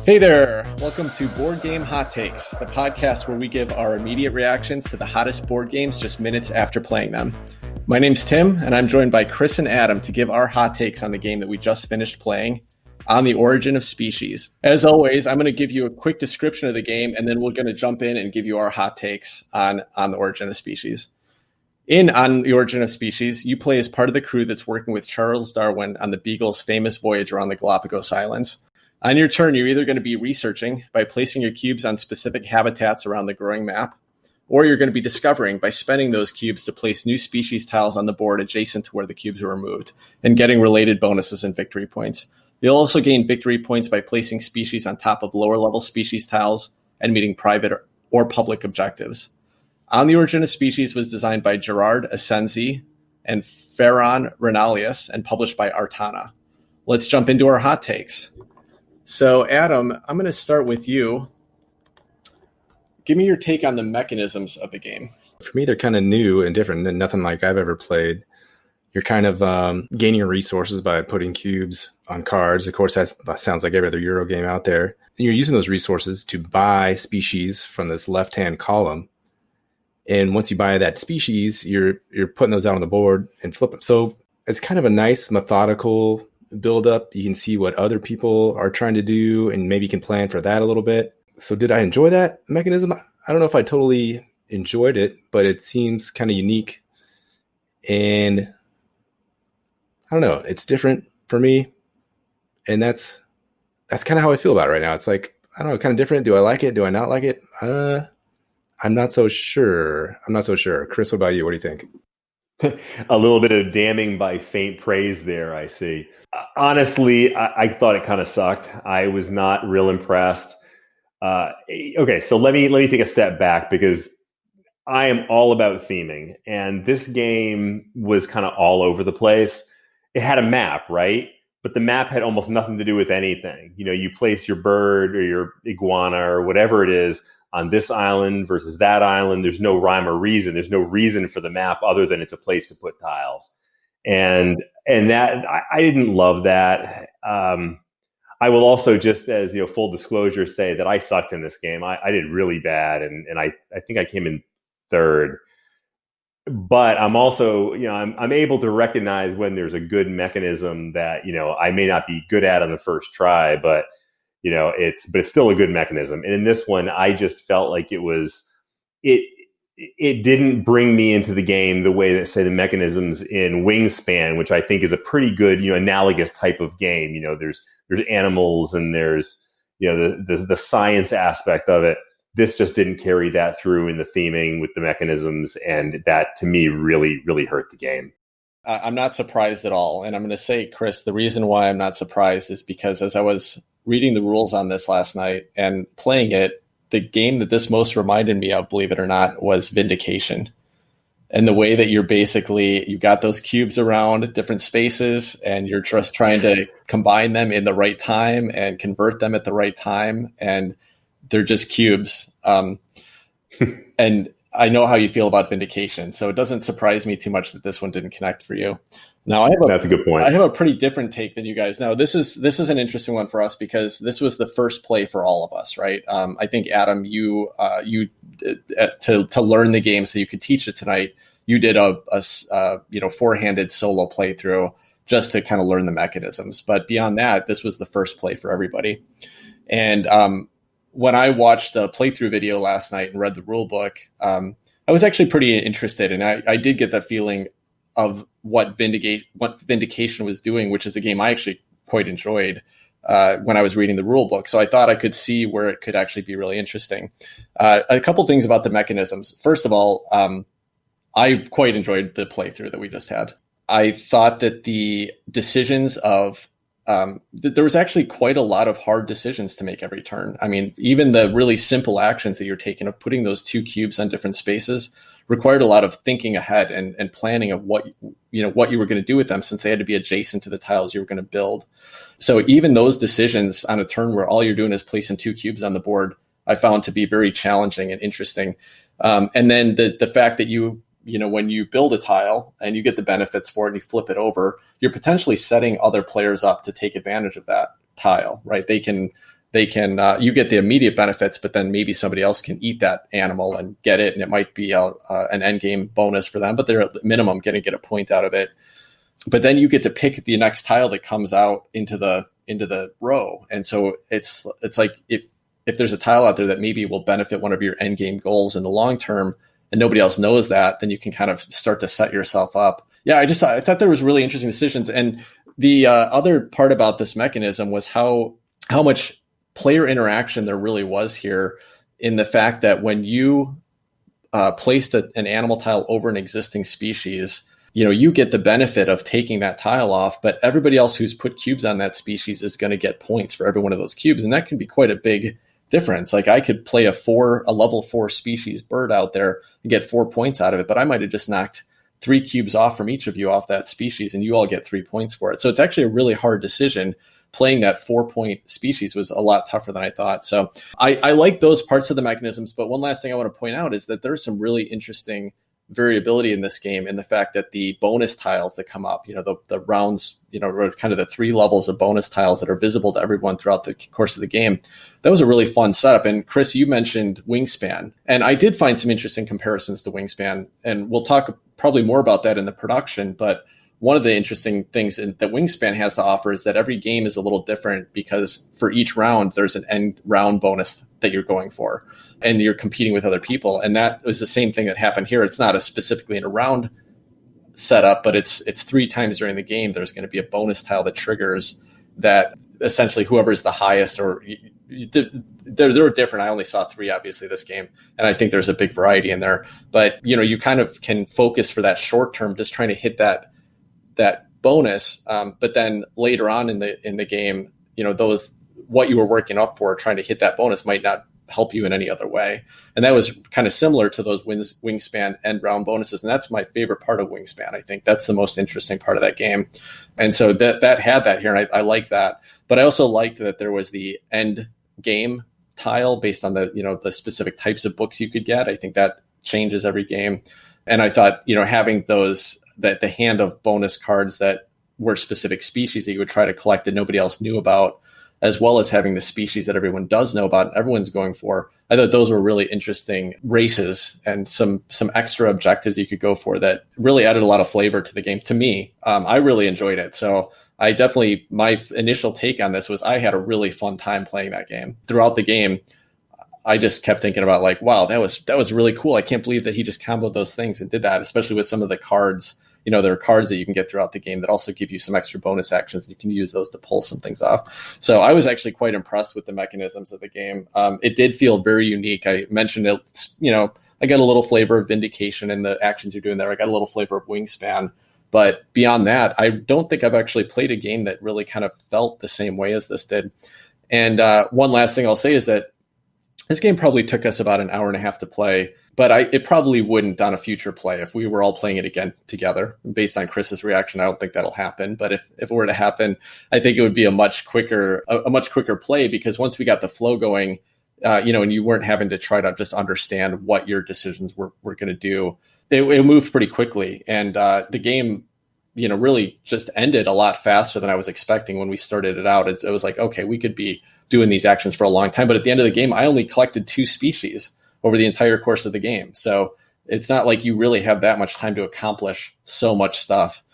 Hey there, welcome to Board Game Hot Takes, the podcast where we give our immediate reactions to the hottest board games just minutes after playing them. My name's Tim, and I'm joined by Chris and Adam to give our hot takes on the game that we just finished playing, On the Origin of Species. As always, I'm going to give you a quick description of the game, and then we're going to jump in and give you our hot takes on the Origin of Species. In On the Origin of Species, you play as part of the crew that's working with Charles Darwin on the Beagle's famous voyage around the Galapagos Islands. On your turn, you're either going to be researching by placing your cubes on specific habitats around the growing map, or you're going to be discovering by spending those cubes to place new species tiles on the board adjacent to where the cubes were removed, and getting related bonuses and victory points. You'll also gain victory points by placing species on top of lower-level species tiles and meeting private or public objectives. On the Origin of Species was designed by Gerard Asensi and Ferran Renalius and published by Artana. Let's jump into our hot takes. So, Adam, I'm going to start with you. Give me your take on the mechanisms of the game. For me, they're kind of new and different and nothing like I've ever played. You're kind of gaining resources by putting cubes on cards. Of course, that sounds like every other Euro game out there. And you're using those resources to buy species from this left-hand column. And once you buy that species, you're putting those out on the board and flip them. So it's kind of a nice methodical build up. You can see what other people are trying to do and maybe you can plan for that a little bit. So did I enjoy that mechanism? I don't know if I totally enjoyed it, but it seems kind of unique. And I don't know, it's different for me. And that's kind of how I feel about it right now. It's like, I don't know, kind of different. Do I like it? Do I not like it? I'm not so sure. Chris, what about you? What do you think? A little bit of damning by faint praise there, I see. Honestly, I thought it kind of sucked. I was not real impressed. Okay, so let me take a step back because I am all about theming. And this game was kind of all over the place. It had a map, right? But the map had almost nothing to do with anything. You know, you place your bird or your iguana or whatever it is on this island versus that island. There's no rhyme or reason. There's no reason for the map other than it's a place to put tiles. And that I didn't love that. I will also, just as full disclosure, say that I sucked in this game. I did really bad, and I think I came in third. But I'm also I'm able to recognize when there's a good mechanism that I may not be good at on the first try, but it's still a good mechanism. And in this one, I just felt like it didn't bring me into the game the way that, say, the mechanisms in Wingspan, which I think is a pretty good, analogous type of game. There's animals and there's, the science aspect of it. This just didn't carry that through in the theming with the mechanisms. And that, to me, really, really hurt the game. I'm not surprised at all. And I'm going to say, Chris, the reason why I'm not surprised is because as I was reading the rules on this last night and playing it, the game that this most reminded me of, believe it or not, was Vindication. And the way that you got those cubes around different spaces and you're just trying to combine them in the right time and convert them at the right time. And they're just cubes. And I know how you feel about Vindication, so it doesn't surprise me too much that this one didn't connect for you. Now, that's a good point. I have a pretty different take than you guys. Now, this is an interesting one for us because this was the first play for all of us, right? I think, Adam, you to learn the game so you could teach it tonight, you did a four-handed solo playthrough just to kind of learn the mechanisms. But beyond that, this was the first play for everybody. And when I watched the playthrough video last night and read the rule book, I was actually pretty interested, and I did get the feeling of what Vindication was doing, which is a game I actually quite enjoyed when I was reading the rule book. So I thought I could see where it could actually be really interesting. A couple things about the mechanisms. First of all, I quite enjoyed the playthrough that we just had. I thought that the decisions of there was actually quite a lot of hard decisions to make every turn. I mean, even the really simple actions that you're taking of putting those two cubes on different spaces required a lot of thinking ahead and planning of what you were going to do with them, since they had to be adjacent to the tiles you were going to build. So even those decisions on a turn where all you're doing is placing two cubes on the board, I found to be very challenging and interesting. And then the fact that when you build a tile and you get the benefits for it and you flip it over, you're potentially setting other players up to take advantage of that tile, right? They can they can you get the immediate benefits, but then maybe somebody else can eat that animal and get it, and it might be an end game bonus for them, but they're at the minimum going to get a point out of it. But then you get to pick the next tile that comes out into the row, and so it's like if there's a tile out there that maybe will benefit one of your end game goals in the long term, and nobody else knows that, then you can kind of start to set yourself up. Yeah, I thought there was really interesting decisions, and the other part about this mechanism was how much player interaction there really was here, in the fact that when you placed an animal tile over an existing species, you get the benefit of taking that tile off, but everybody else who's put cubes on that species is going to get points for every one of those cubes. And that can be quite a big difference. Like I could play a level 4 species bird out there and get 4 points out of it, but I might have just knocked 3 cubes off from each of you off that species, and you all get 3 points for it. So it's actually a really hard decision. Playing that 4-point species was a lot tougher than I thought. So I like those parts of the mechanisms. But one last thing I want to point out is that there's some really interesting variability in this game, in the fact that the bonus tiles that come up, the rounds, kind of the 3 levels of bonus tiles that are visible to everyone throughout the course of the game. That was a really fun setup. And Chris, you mentioned Wingspan, and I did find some interesting comparisons to Wingspan, and we'll talk probably more about that in the production. But one of the interesting things that Wingspan has to offer is that every game is a little different, because for each round, there's an end round bonus that you're going for, and you're competing with other people. And that was the same thing that happened here. It's not specifically in a round setup, but it's 3 times during the game, there's going to be a bonus tile that triggers that. Essentially, whoever's the highest, or they're different. I only saw 3, obviously, this game, and I think there's a big variety in there. But you kind of can focus for that short term, just trying to hit that bonus. But then later on in the game, those what you were working up for, trying to hit that bonus, might not help you in any other way. And that was kind of similar to those Wingspan end round bonuses. And that's my favorite part of Wingspan. I think that's the most interesting part of that game. And so that had that here, and I like that. But I also liked that there was the end game tile based on the specific types of books you could get. I think that changes every game. And I thought, having the hand of bonus cards that were specific species that you would try to collect that nobody else knew about, as well as having the species that everyone does know about and everyone's going for. I thought those were really interesting races and some extra objectives you could go for that really added a lot of flavor to the game. To me, I really enjoyed it. So my initial take on this was I had a really fun time playing that game. Throughout the game, I just kept thinking about like, wow, that was really cool. I can't believe that he just comboed those things and did that, especially with some of the cards. There are cards that you can get throughout the game that also give you some extra bonus actions. You can use those to pull some things off. So I was actually quite impressed with the mechanisms of the game. It did feel very unique. I mentioned it, I got a little flavor of Vindication in the actions you're doing there. I got a little flavor of Wingspan. But beyond that, I don't think I've actually played a game that really kind of felt the same way as this did. And one last thing I'll say is that this game probably took us about an hour and a half to play, but it probably wouldn't on a future play if we were all playing it again together. Based on Chris's reaction, I don't think that'll happen. But if it were to happen, I think it would be a much quicker play, because once we got the flow going, and you weren't having to try to just understand what your decisions were going to do, it moved pretty quickly. And the game, really just ended a lot faster than I was expecting when we started it out. It was like, okay, we could be doing these actions for a long time. But at the end of the game, I only collected 2 species over the entire course of the game. So it's not like you really have that much time to accomplish so much stuff.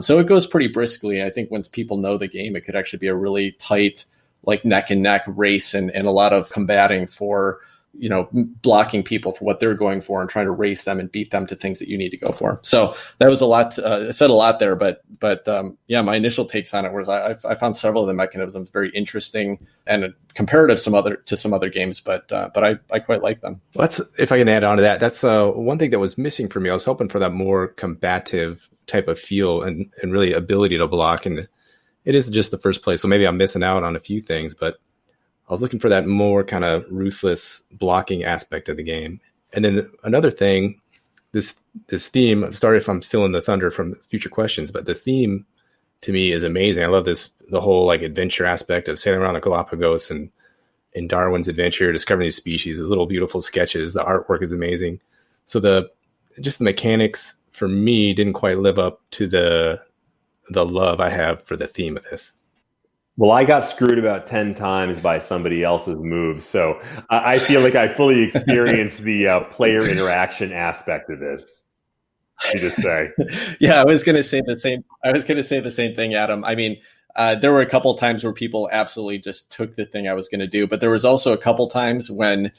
So it goes pretty briskly. I think once people know the game, it could actually be a really tight, like neck and neck race, and a lot of combating for, blocking people for what they're going for and trying to race them and beat them to things that you need to go for. So that was a lot. I said a lot there, but yeah, my initial takes on it was I found several of the mechanisms very interesting and comparative to some other games, but I quite like them. Well, if I can add on to that, that's one thing that was missing for me. I was hoping for that more combative type of feel and really ability to block. And it is just the first play, so maybe I'm missing out on a few things, but I was looking for that more kind of ruthless blocking aspect of the game. And then another thing, this theme, sorry if I'm still in the thunder from future questions, but the theme to me is amazing. I love the whole like adventure aspect of sailing around the Galapagos and in Darwin's adventure, discovering these species, these little beautiful sketches. The artwork is amazing. So the mechanics for me didn't quite live up to the love I have for the theme of this. Well, I got screwed about 10 times by somebody else's moves. So I feel like I fully experienced the player interaction aspect of this. You just say. Yeah, I was going to say the same. I was going to say the same thing, Adam. I mean, there were a couple times where people absolutely just took the thing I was going to do, but there was also a couple times when,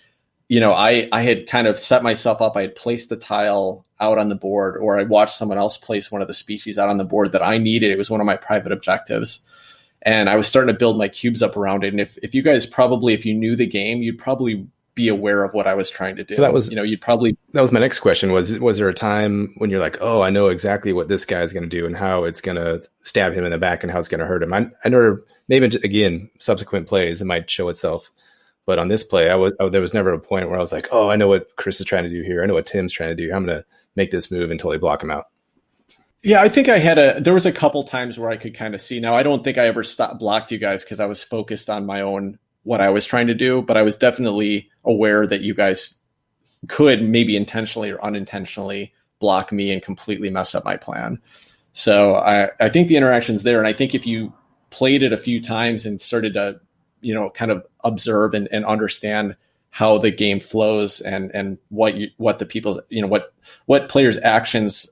I had kind of set myself up. I had placed a tile out on the board, or I watched someone else place one of the species out on the board that I needed. It was one of my private objectives. And I was starting to build my cubes up around it. And if you guys if you knew the game, you'd probably be aware of what I was trying to do. So that was, that was my next question was there a time when you're like, oh, I know exactly what this guy's going to do and how it's going to stab him in the back and how it's going to hurt him. I know maybe again, subsequent plays, it might show itself. But on this play, there was never a point where I was like, oh, I know what Chris is trying to do here. I know what Tim's trying to do. I'm going to make this move until they block him out. Yeah, I think there was a couple times where I could kind of see. Now, I don't think I ever blocked you guys because I was focused on my own, what I was trying to do, but I was definitely aware that you guys could maybe intentionally or unintentionally block me and completely mess up my plan. So I think the interaction's there. And I think if you played it a few times and started to, kind of observe and understand how the game flows and what the people's, what players' actions,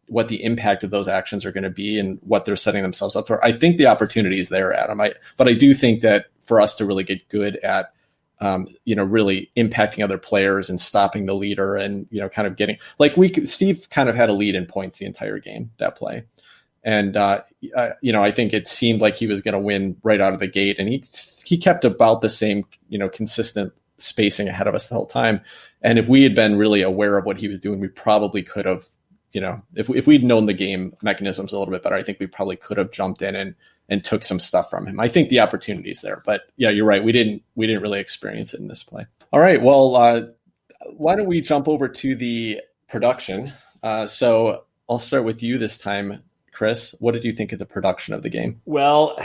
what the impact of those actions are going to be and what they're setting themselves up for. I think the opportunity is there, Adam. But I do think that for us to really get good at, really impacting other players and stopping the leader and, kind of getting Steve kind of had a lead in points the entire game, that play. And, I think it seemed like he was going to win right out of the gate. And he kept about the same, consistent spacing ahead of us the whole time. And if we had been really aware of what he was doing, we probably could have, if we'd known the game mechanisms a little bit better, I think we probably could have jumped in and took some stuff from him. I think the opportunity is there, but yeah, you're right. We didn't really experience it in this play. All right. Well, why don't we jump over to the production? So I'll start with you this time, Chris. What did you think of the production of the game? Well,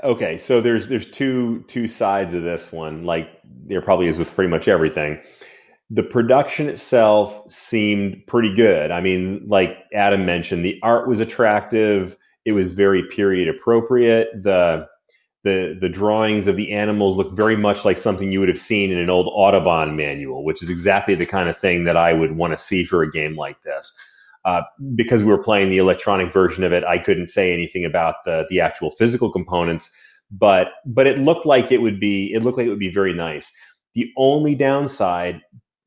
okay. So there's two sides of this one, like there probably is with pretty much everything. The production itself seemed pretty good. I mean, like Adam mentioned, the art was attractive. It was very period appropriate. The drawings of the animals looked very much like something you would have seen in an old Audubon manual, which is exactly the kind of thing that I would want to see for a game like this. Because we were playing the electronic version of it, I couldn't say anything about the actual physical components, but it looked like it would be very nice. The only downside,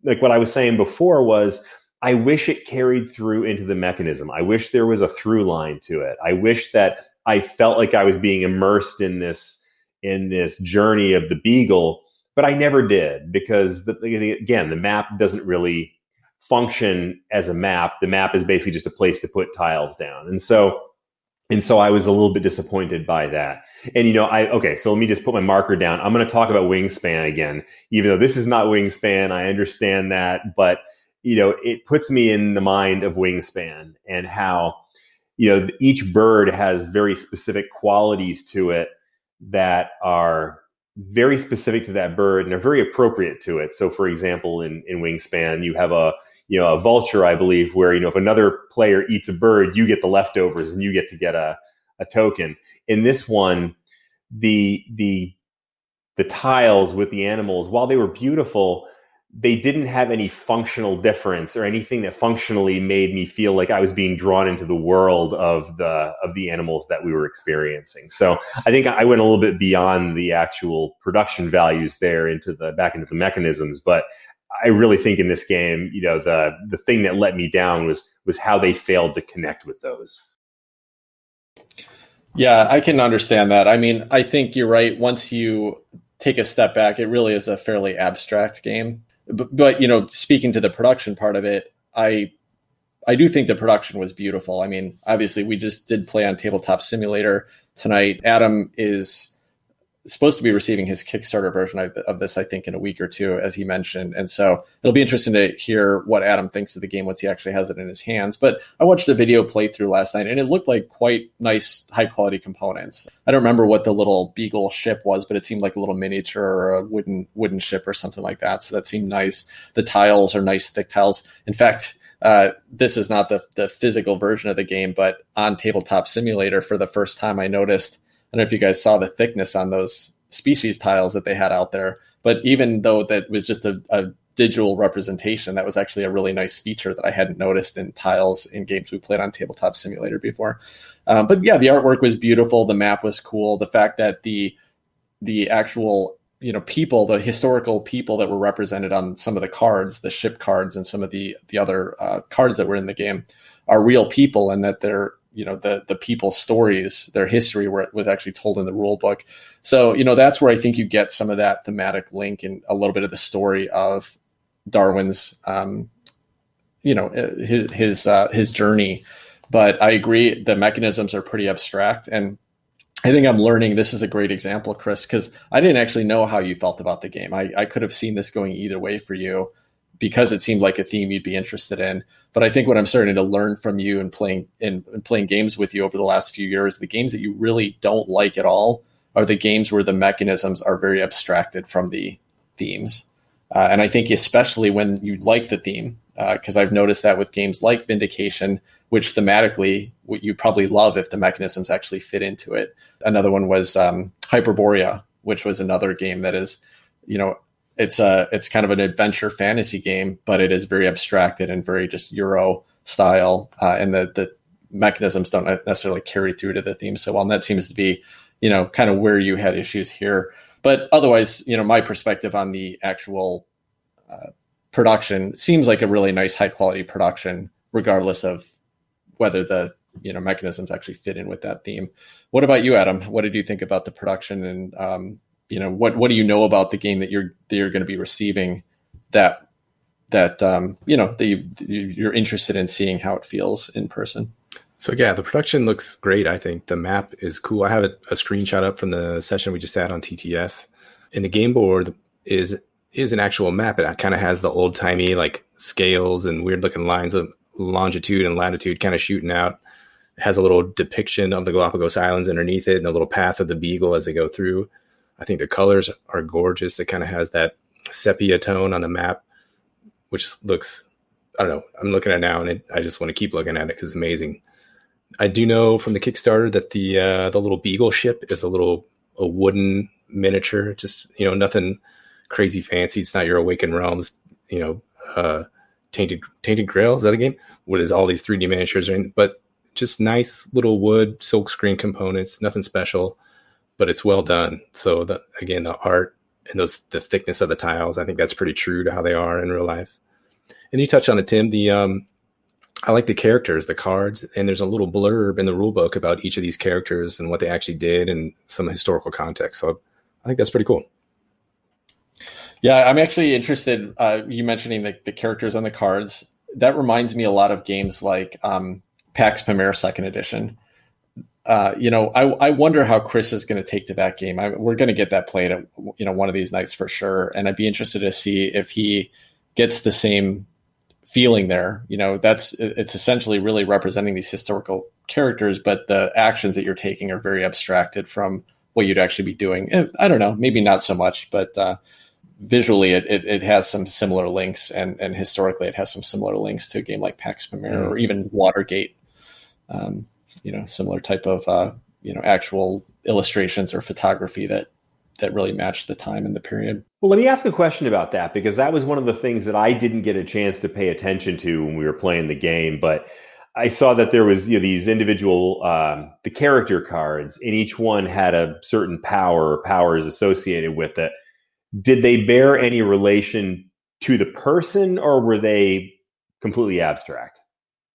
like what I was saying before, was I wish it carried through into the mechanism. I wish there was a through line to it. I wish that I felt like I was being immersed in this journey of the Beagle, but I never did because again, the map doesn't really function as a map. The map is basically just a place to put tiles down. And so I was a little bit disappointed by that. And, so let me just put my marker down. I'm going to talk about Wingspan again, even though this is not Wingspan. I understand that, but, it puts me in the mind of Wingspan and how, each bird has very specific qualities to it that are very specific to that bird and are very appropriate to it. So for example, in Wingspan, you have a vulture, I believe, where, if another player eats a bird, you get the leftovers and you get to get a token. In this one, the tiles with the animals, while they were beautiful, they didn't have any functional difference or anything that functionally made me feel like I was being drawn into the world of the animals that we were experiencing. So I think I went a little bit beyond the actual production values there back into the mechanisms. But I really think in this game, the thing that let me down was how they failed to connect with those. Yeah, I can understand that. I mean, I think you're right. Once you take a step back, it really is a fairly abstract game. But speaking to the production part of it, I do think the production was beautiful. I mean, obviously, we just did play on Tabletop Simulator tonight. Adam is supposed to be receiving his Kickstarter version of this, I think, in a week or two, as he mentioned. And so it'll be interesting to hear what Adam thinks of the game once he actually has it in his hands. But I watched a video playthrough last night, and it looked like quite nice, high-quality components. I don't remember what the little Beagle ship was, but it seemed like a little miniature or a wooden ship or something like that. So that seemed nice. The tiles are nice, thick tiles. In fact, this is not the physical version of the game, but on Tabletop Simulator, for the first time, I noticed don't know if you guys saw the thickness on those species tiles that they had out there. But even though that was just a digital representation, that was actually a really nice feature that I hadn't noticed in tiles in games we played on Tabletop Simulator before. But yeah, the artwork was beautiful. The map was cool. The fact that the actual people, the historical people that were represented on some of the cards, the ship cards, and some of the other cards that were in the game are real people, and that they're the people's stories, their history was actually told in the rule book. So that's where I think you get some of that thematic link and a little bit of the story of Darwin's his journey. But I agree, the mechanisms are pretty abstract, and I think I'm learning. This is a great example, Chris, because I didn't actually know how you felt about the game. I could have seen this going either way for you, because it seemed like a theme you'd be interested in. But I think what I'm starting to learn from you and playing games with you over the last few years, the games that you really don't like at all are the games where the mechanisms are very abstracted from the themes. And I think especially when you like the theme, because I've noticed that with games like Vindication, which thematically you probably love if the mechanisms actually fit into it. Another one was Hyperborea, which was another game that is, it's kind of an adventure fantasy game, but it is very abstracted and very just Euro style. And the mechanisms don't necessarily carry through to the theme so well. And that seems to be, kind of where you had issues here. But otherwise, my perspective on the actual production seems like a really nice, high quality production, regardless of whether the mechanisms actually fit in with that theme. What about you, Adam? What did you think about the production, and what do you know about the game that you're going to be receiving that you're interested in seeing how it feels in person? So yeah, the production looks great. I think the map is cool. I have a screenshot up from the session we just had on TTS, and the game board is an actual map. It kind of has the old timey like scales and weird looking lines of longitude and latitude kind of shooting out. It has a little depiction of the Galapagos Islands underneath it and a little path of the beagle as they go through. I think the colors are gorgeous. It kind of has that sepia tone on the map, which looks, I don't know, I'm looking at it now and I just want to keep looking at it because it's amazing. I do know from the Kickstarter that the little beagle ship is a wooden miniature, just, nothing crazy fancy. It's not your Awakened Realms, Tainted Grail, is that a game? Where there's all these 3D miniatures in, but just nice little wood silkscreen components, nothing special, but it's well done. So the art and the thickness of the tiles, I think that's pretty true to how they are in real life. And you touched on it, Tim, I like the characters, the cards, and there's a little blurb in the rule book about each of these characters and what they actually did and some historical context. So I think that's pretty cool. Yeah, I'm actually interested, you mentioning the characters on the cards. That reminds me a lot of games like Pax Pamir 2nd Edition. I wonder how Chris is going to take to that game. We're going to get that played at one of these nights for sure. And I'd be interested to see if he gets the same feeling there. It's essentially really representing these historical characters, but the actions that you're taking are very abstracted from what you'd actually be doing. I don't know, maybe not so much, but visually it has some similar links, and historically it has some similar links to a game like Pax Pamir or even Watergate. Similar type of actual illustrations or photography that really match the time and the period. Well, let me ask a question about that, because that was one of the things that I didn't get a chance to pay attention to when we were playing the game. But I saw that there was these individual the character cards, and each one had a certain power or powers associated with it. Did they bear any relation to the person, or were they completely abstract?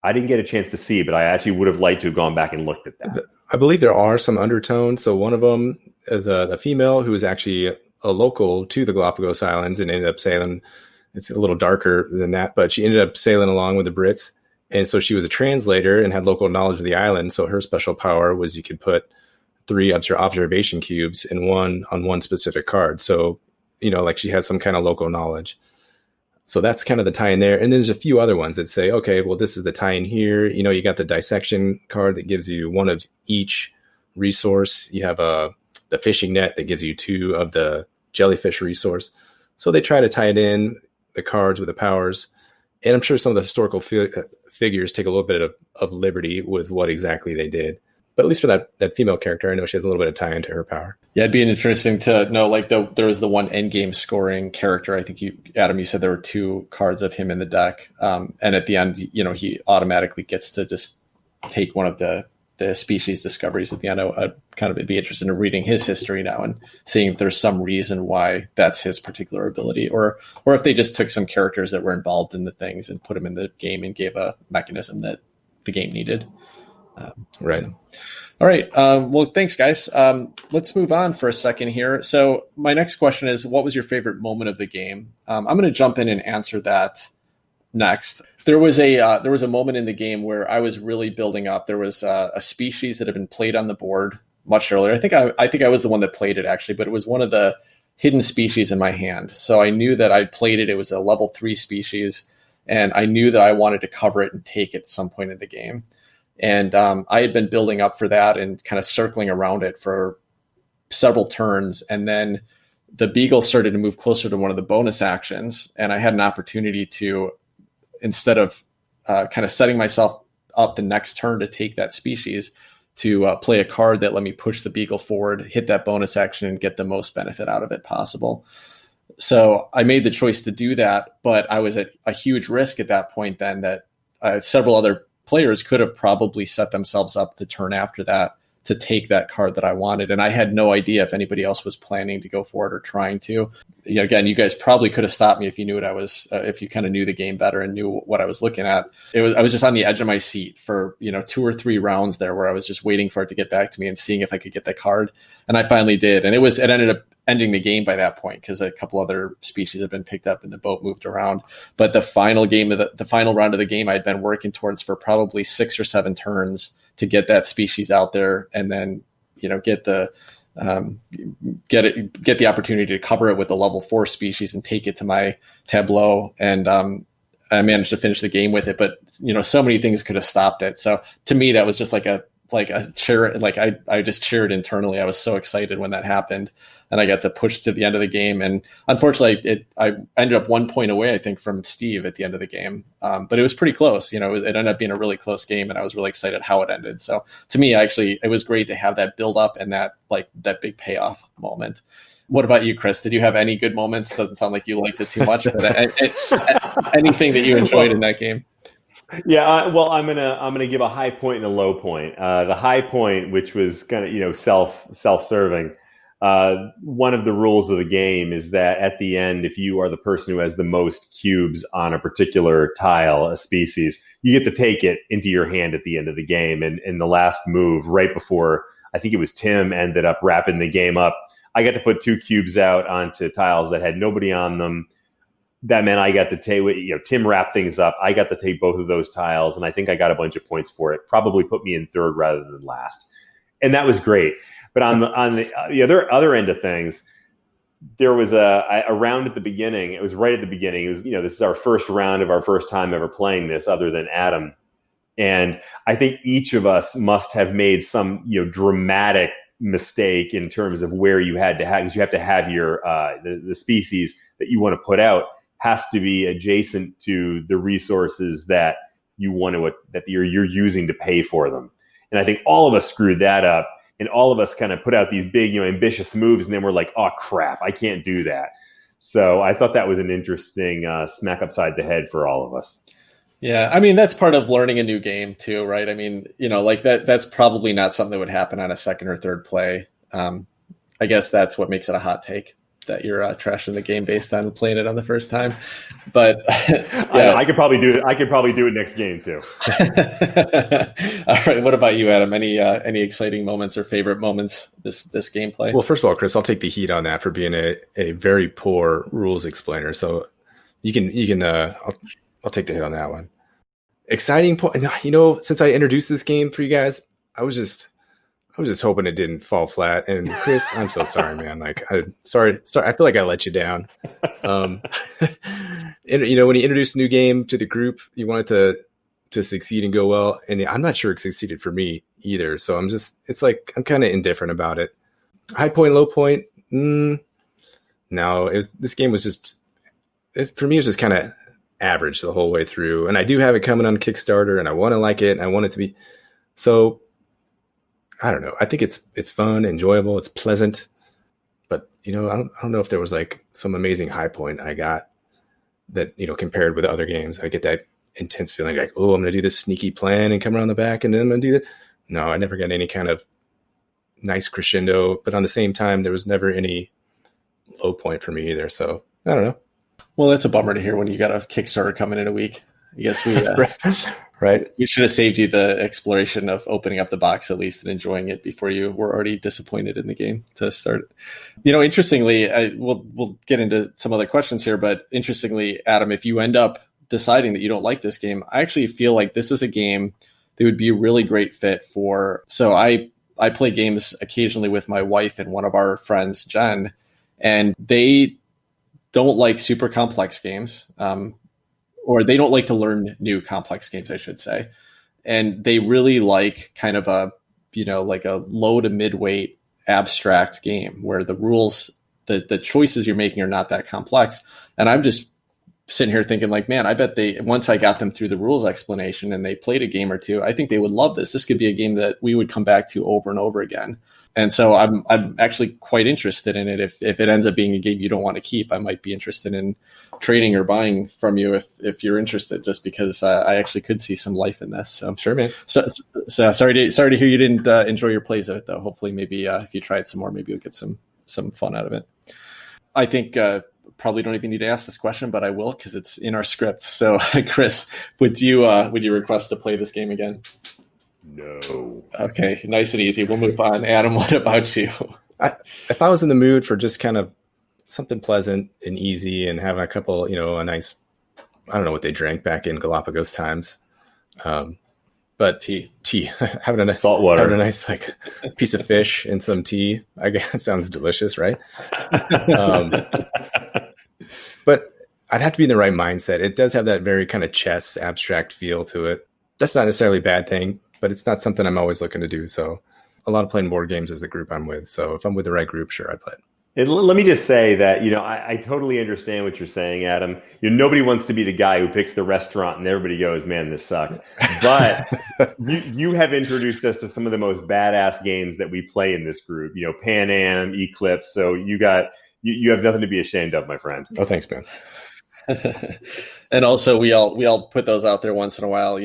I didn't get a chance to see, but I actually would have liked to have gone back and looked at that. I believe there are some undertones. So one of them is a female who is actually a local to the Galapagos Islands and ended up sailing. It's a little darker than that, but she ended up sailing along with the Brits. And so she was a translator and had local knowledge of the island. So her special power was you could put 3 observation cubes in one on one specific card. So, like she has some kind of local knowledge. So that's kind of the tie-in there. And then there's a few other ones that say, okay, well, this is the tie-in here. You got the dissection card that gives you 1 of each resource. You have the fishing net that gives you 2 of the jellyfish resource. So they try to tie it in, the cards with the powers. And I'm sure some of the historical figures take a little bit of liberty with what exactly they did. But at least for that female character, I know she has a little bit of tie into her power. Yeah, it'd be interesting to know, like, there was the one endgame scoring character. I think Adam, you said there were 2 cards of him in the deck. And at the end, he automatically gets to just take one of the species discoveries at the end. I'd kind of be interested in reading his history now and seeing if there's some reason why that's his particular ability, or if they just took some characters that were involved in the things and put them in the game and gave a mechanism that the game needed. Right. All right. Well, thanks, guys. Let's move on for a second here. So my next question is, what was your favorite moment of the game? I'm going to jump in and answer that next. There was a moment in the game where I was really building up. There was a species that had been played on the board much earlier. I think I was the one that played it, actually, but it was one of the hidden species in my hand. So I knew that I played it. It was a level 3 species, and I knew that I wanted to cover it and take it at some point in the game. And I had been building up for that and kind of circling around it for several turns. And then the beagle started to move closer to one of the bonus actions. And I had an opportunity to, instead of kind of setting myself up the next turn to take that species, to play a card that let me push the beagle forward, hit that bonus action, and get the most benefit out of it possible. So I made the choice to do that, but I was at a huge risk at that point then that several other players could have probably set themselves up the turn after that to take that card that I wanted. And I had no idea if anybody else was planning to go for it or trying to. Again, you guys probably could have stopped me if you knew what I was, if you kind of knew the game better and knew what I was looking at. I was just on the edge of my seat for, 2 or 3 rounds there where I was just waiting for it to get back to me and seeing if I could get the card. And I finally did. And it ended up ending the game by that point because a couple other species had been picked up and the boat moved around. But the final game of the final round of the game, I'd been working towards for probably 6 or 7 turns to get that species out there, and then get the opportunity to cover it with a level 4 species and take it to my tableau. And I managed to finish the game with it. But so many things could have stopped it. So to me, that was just like a cheer. Like I just cheered internally. I was so excited when that happened, and I got to push to the end of the game. And unfortunately, I ended up 1 point away, I think, from Steve at the end of the game. But it was pretty close. It ended up being a really close game, and I was really excited how it ended. So to me, actually, it was great to have that build up and that big payoff moment. What about you, Chris? Did you have any good moments? Doesn't sound like you liked it too much, but anything that you enjoyed in that game? Yeah, well, I'm gonna give a high point and a low point. The high point, which was kind of self-serving. One of the rules of the game is that at the end, if you are the person who has the most cubes on a particular tile, a species, you get to take it into your hand at the end of the game. And in the last move, right before I think it was Tim ended up wrapping the game up, I got to put 2 cubes out onto tiles that had nobody on them. That meant I got to take, Tim wrapped things up. I got to take both of those tiles, and I think I got a bunch of points for it. Probably put me in third rather than last, and that was great. But on the other end of things, there was a round at the beginning. It was right at the beginning. It was this is our first round of our first time ever playing this, other than Adam, and I think each of us must have made some dramatic mistake in terms of where you had to have, because you have to have your the species that you want to put out has to be adjacent to the resources that you want to that you're using to pay for them. And I think all of us screwed that up, and all of us kind of put out these big ambitious moves, and then we're like, oh crap, I can't do that. So I thought that was an interesting smack upside the head for all of us. Yeah, I mean, that's part of learning a new game too, right? I mean, that's probably not something that would happen on a second or third play. I guess that's what makes it a hot take, that you're trashing the game based on playing it on the first time. But yeah. I could probably do it. I could probably do it next game too. All right. What about you, Adam? Any exciting moments or favorite moments this gameplay? Well, first of all, Chris, I'll take the heat on that for being a very poor rules explainer. So you can I'll take the hit on that one. Exciting point. Since I introduced this game for you guys, I was just hoping it didn't fall flat. And Chris, I'm so sorry, man. Sorry. I feel like I let you down. And, when you introduce a new game to the group, you want it to succeed and go well. And I'm not sure it succeeded for me either. So it's like, I'm kind of indifferent about it. High point, low point. No, this game was for me, it was just kind of average the whole way through. And I do have it coming on Kickstarter, and I want to like it, and I want it to be. So I don't know. I think it's fun, enjoyable, it's pleasant. But, I don't know if there was like some amazing high point I got that, compared with other games. I get that intense feeling like, oh, I'm going to do this sneaky plan and come around the back and then I'm going to do that. No, I never got any kind of nice crescendo, but on the same time, there was never any low point for me either. So I don't know. Well, that's a bummer to hear when you got a Kickstarter coming in a week. I guess we right. We should have saved you the exploration of opening up the box at least and enjoying it before you were already disappointed in the game to start. Interestingly, we'll get into some other questions here, but interestingly, Adam, if you end up deciding that you don't like this game, I actually feel like this is a game that would be a really great fit for. So I play games occasionally with my wife and one of our friends, Jen, and they don't like super complex games, or they don't like to learn new complex games, I should say. And they really like kind of a low to mid-weight abstract game where the rules, the choices you're making are not that complex. And I'm just sitting here thinking like, man, I bet once I got them through the rules explanation and they played a game or two, I think they would love this. This could be a game that we would come back to over and over again. And so I'm actually quite interested in it. If it ends up being a game you don't want to keep, I might be interested in trading or buying from you if you're interested, just because I actually could see some life in this. So sure, man. So sorry to hear you didn't enjoy your plays of it, though. Hopefully, maybe if you try it some more, maybe you'll get some fun out of it. I think probably don't even need to ask this question, but I will because it's in our script. So, Chris, would you request to play this game again? No. Okay, nice and easy. We'll move on. Adam, what about you? If I was in the mood for just kind of something pleasant and easy and having a couple, a nice, I don't know what they drank back in Galapagos times, but tea, having a nice salt water, having a nice like piece of fish and some tea. I guess sounds delicious, right? But I'd have to be in the right mindset. It does have that very kind of chess abstract feel to it. That's not necessarily a bad thing, but it's not something I'm always looking to do. So a lot of playing board games is the group I'm with. So if I'm with the right group, sure, I'd play it. And let me just say that, I totally understand what you're saying, Adam. Nobody wants to be the guy who picks the restaurant and everybody goes, man, this sucks. But you have introduced us to some of the most badass games that we play in this group, Pan Am, Eclipse. So you have nothing to be ashamed of, my friend. Oh, thanks, man. And also we all put those out there once in a while.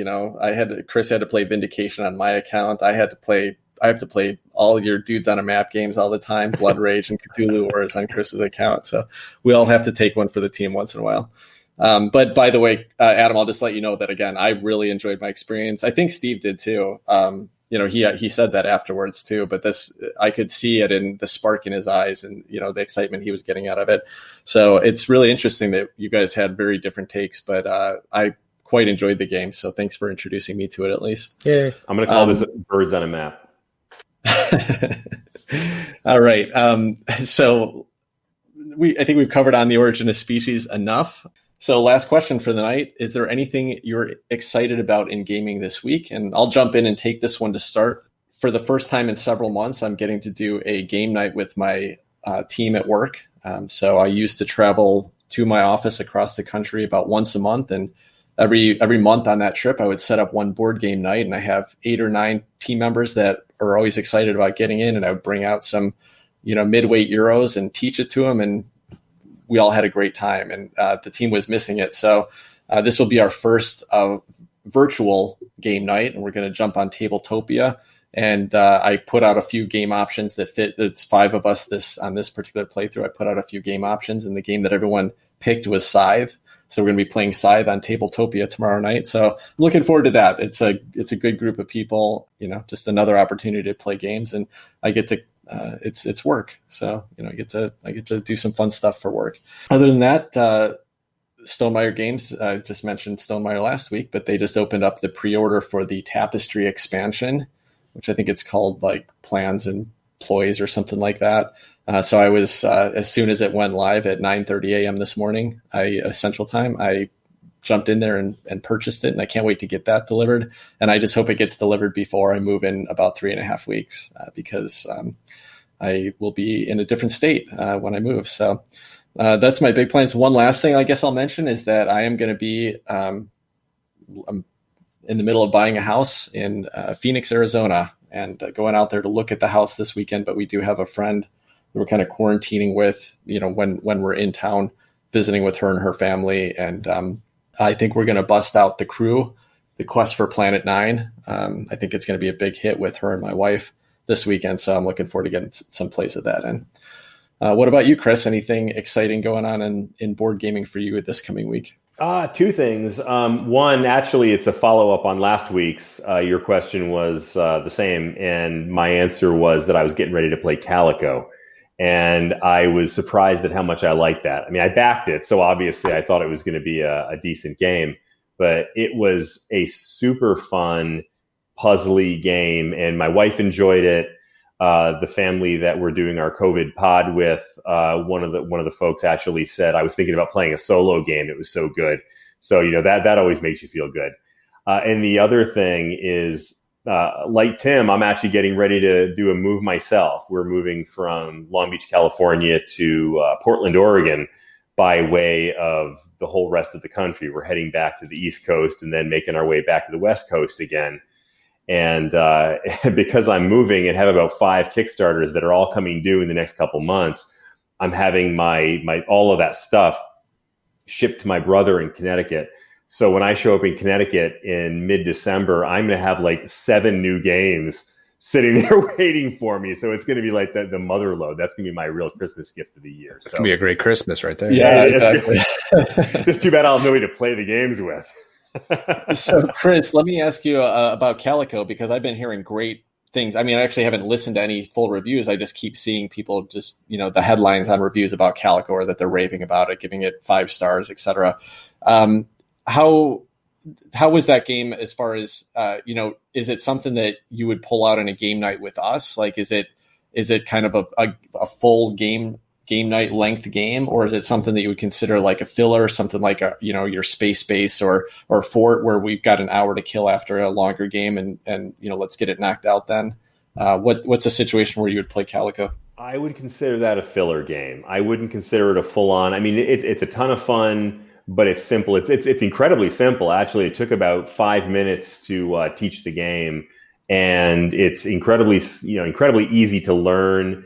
Chris had to play Vindication on my account. I have to play all your Dudes on a Map games all the time. Blood Rage and Cthulhu Wars on Chris's account. So we all have to take one for the team once in a while. But by the way, Adam, I'll just let you know that again, I really enjoyed my experience. I think Steve did too. He said that afterwards too, but I could see it in the spark in his eyes and, the excitement he was getting out of it. So it's really interesting that you guys had very different takes, but I quite enjoyed the game. So thanks for introducing me to it at least. Yeah. I'm going to call this Birds on a Map. All right. So I think we've covered on the origin of species enough. So last question for the night. Is there anything you're excited about in gaming this week? And I'll jump in and take this one to start. For the first time in several months, I'm getting to do a game night with my team at work. So I used to travel to my office across the country about once a month. And every month on that trip, I would set up one board game night. And I have 8 or 9 team members that are always excited about getting in. And I would bring out some, midweight Euros and teach it to them. And we all had a great time, and the team was missing it. So this will be our first virtual game night, and we're going to jump on Tabletopia. And I put out a few game options that fit. It's 5 of us on this particular playthrough. I put out a few game options, and the game that everyone picked was Scythe. So we're going to be playing Scythe on Tabletopia tomorrow night. So I'm looking forward to that. It's a good group of people. Just another opportunity to play games, and I get to. It's work, so I get to do some fun stuff for work. Other than that, Stonemaier Games, I just mentioned Stonemaier last week, but they just opened up the pre-order for the Tapestry expansion, which I think it's called like Plans and Ploys or something like that. So I was as soon as it went live at 9:30 a.m. this morning, Central Time, I jumped in there and purchased it, and I can't wait to get that delivered. And I just hope it gets delivered before I move in about 3.5 weeks, because I will be in a different state when I move. So that's my big plans. One last thing I guess I'll mention is that I am going to be I'm in the middle of buying a house in Phoenix, Arizona, and going out there to look at the house this weekend. But we do have a friend that we're kind of quarantining with, when we're in town, visiting with her and her family. And I think we're going to bust out The Crew, The Quest for Planet Nine. I think it's going to be a big hit with her and my wife this weekend. So I'm looking forward to getting some plays of that in. What about you, Chris? Anything exciting going on in board gaming for you this coming week? Two things. One, actually, it's a follow-up on last week's. Your question was the same, and my answer was that I was getting ready to play Calico. And I was surprised at how much I liked that. I mean, I backed it, so obviously I thought it was going to be a decent game. But it was a super fun, puzzly game, and my wife enjoyed it. The family that we're doing our COVID pod with, one of the folks actually said, I was thinking about playing a solo game. It was so good. So, that always makes you feel good. And the other thing is, like Tim, I'm actually getting ready to do a move myself. We're moving from Long Beach, California to Portland, Oregon, by way of the whole rest of the country. We're heading back to the East Coast and then making our way back to the West Coast again. And because I'm moving and have about 5 Kickstarters that are all coming due in the next couple months, I'm having my all of that stuff shipped to my brother in Connecticut. So when I show up in Connecticut in mid-December, I'm going to have like 7 new games sitting there waiting for me. So it's going to be like the mother load. That's going to be my real Christmas gift of the year. It's going to be a great Christmas right there. Yeah, exactly. Just too bad I'll have nobody to play the games with. So, Chris, let me ask you about Calico, because I've been hearing great things. I mean, I actually haven't listened to any full reviews. I just keep seeing people just, the headlines on reviews about Calico, or that they're raving about it, giving it 5 stars, etc. How was that game as far as, is it something that you would pull out in a game night with us? Like, is it kind of a full game night length game, or is it something that you would consider like a filler, something like your Space Base or Fort, where we've got an hour to kill after a longer game and let's get it knocked out then? What's a situation where you would play Calico? I would consider that a filler game. I wouldn't consider it a full on. I mean, it's a ton of fun, but it's simple. It's incredibly simple. Actually, it took about 5 minutes to teach the game, and it's incredibly easy to learn.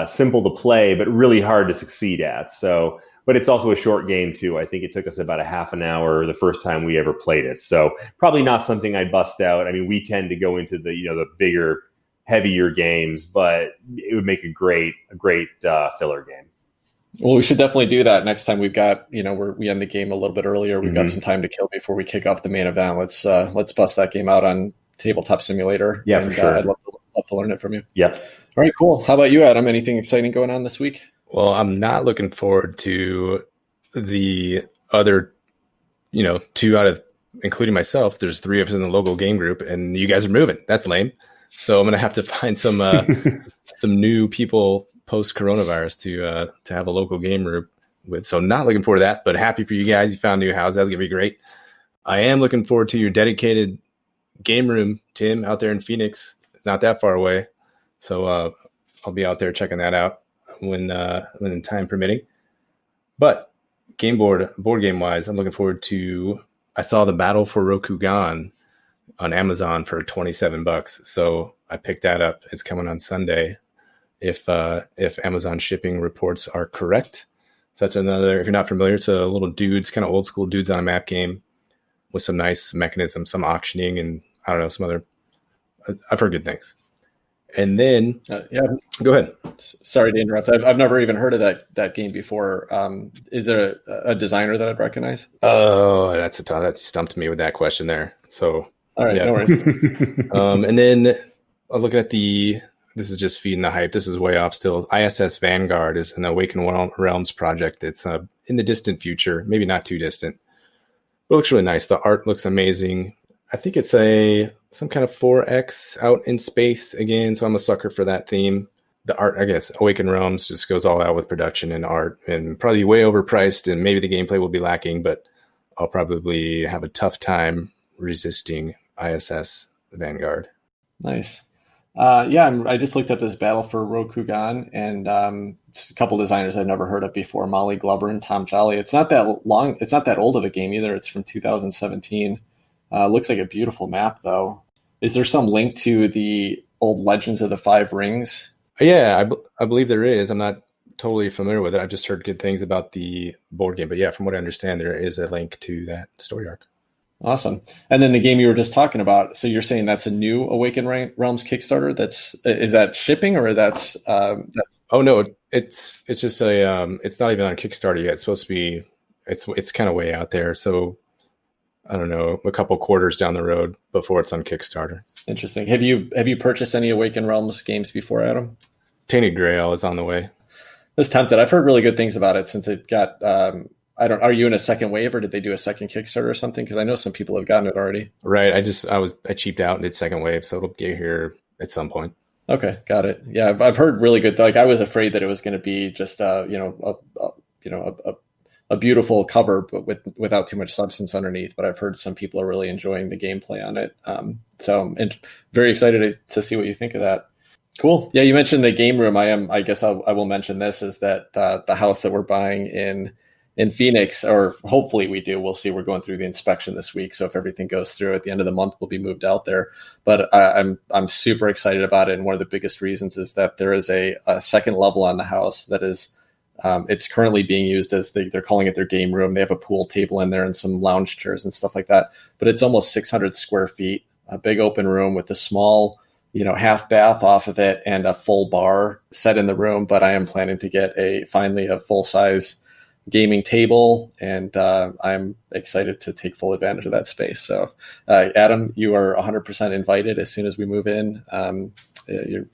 Simple to play, but really hard to succeed at. So, but it's also a short game too. I think it took us about a half an hour the first time we ever played it. So probably not something I'd bust out. I mean, we tend to go into the bigger, heavier games, but it would make a great filler game. Well, we should definitely do that next time. We've got, we end the game a little bit earlier. We've got some time to kill before we kick off the main event. Let's bust that game out on Tabletop Simulator. Yeah, for sure. I'd love to learn it from you. Yep. All right, cool. How about you, Adam? Anything exciting going on this week? Well, I'm not looking forward to the other, 2 out of, including myself, there's 3 of us in the local game group, and you guys are moving. That's lame. So I'm going to have to find some new people post coronavirus to have a local game group with. So not looking forward to that, but happy for you guys. You found a new house. That's going to be great. I am looking forward to your dedicated game room, Tim, out there in Phoenix. It's not that far away. So I'll be out there checking that out when time permitting. But board game wise, I'm looking forward to. I saw the Battle for Rokugan on Amazon for $27, so I picked that up. It's coming on Sunday, if Amazon shipping reports are correct. So that's another. If you're not familiar, it's a little dudes, kind of old school dudes on a map game with some nice mechanisms, some auctioning, and I don't know, some other. I've heard good things. And then, go ahead. Sorry to interrupt. I've never even heard of that game before. Is there a designer that I'd recognize? Oh, that stumped me with that question there. So, all right, no worries. And then I'm looking at this is just feeding the hype. This is way off still. ISS Vanguard is an Awaken Realms project. It's in the distant future, maybe not too distant. It looks really nice. The art looks amazing. I think it's some kind of 4X out in space again, so I'm a sucker for that theme. The art, I guess, Awaken Realms just goes all out with production and art, and probably way overpriced, and maybe the gameplay will be lacking, but I'll probably have a tough time resisting ISS Vanguard. Nice. I just looked up this Battle for Rokugan, and it's a couple designers I've never heard of before, Molly Glover and Tom Jolly. It's not that long. It's not that old of a game either. It's from 2017. Looks like a beautiful map, though. Is there some link to the old Legends of the Five Rings? Yeah, I believe there is. I'm not totally familiar with it. I've just heard good things about the board game. But yeah, from what I understand, there is a link to that story arc. Awesome. And then the game you were just talking about. So you're saying that's a new Awakened Realms Kickstarter? Is that shipping, or that's? Oh no, it's just it's not even on Kickstarter yet. It's supposed to be. It's kind of way out there. So I don't know, a couple quarters down the road before it's on Kickstarter. Interesting. Have you purchased any Awakened Realms games before, Adam? Tainted Grail is on the way. I was tempted. I've heard really good things about it since it got. Are you in a second wave, or did they do a second Kickstarter or something? Because I know some people have gotten it already. Right. I cheaped out and did second wave, so it'll get here at some point. Okay, got it. Yeah, I've heard really good. Like, I was afraid that it was going to be just a beautiful cover, but without too much substance underneath. But I've heard some people are really enjoying the gameplay on it. So I'm very excited to see what you think of that. Cool. Yeah, you mentioned the game room. I guess I will mention this, is that the house that we're buying in Phoenix, or hopefully we do. We'll see. We're going through the inspection this week, so if everything goes through at the end of the month, we'll be moved out there. But I'm super excited about it, and one of the biggest reasons is that there is a second level on the house that is. It's currently being used as they're calling it their game room. They have a pool table in there and some lounge chairs and stuff like that. But it's almost 600 square feet, a big open room with a small, half bath off of it and a full bar set in the room. But I am planning to get finally a full size gaming table, and I'm excited to take full advantage of that space. So, Adam, you are 100% invited as soon as we move in. You're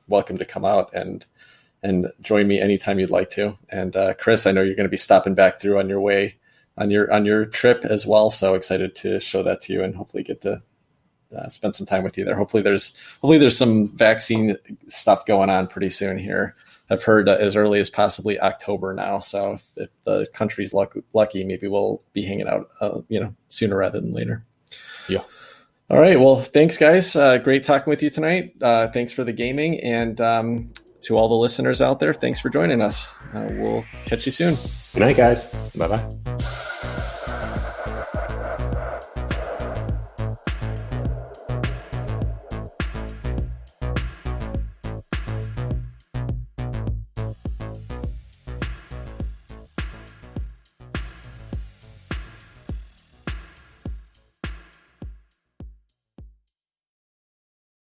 welcome to come out and join me anytime you'd like to. And Chris, I know you're going to be stopping back through on your way on your trip as well. So excited to show that to you and hopefully get to spend some time with you there. Hopefully there's some vaccine stuff going on pretty soon here. I've heard as early as possibly October now. So if the country's lucky, maybe we'll be hanging out, sooner rather than later. Yeah. All right. Well, thanks, guys. Great talking with you tonight. Thanks for the gaming, and to all the listeners out there, thanks for joining us. We'll catch you soon. Good night, guys. Bye-bye.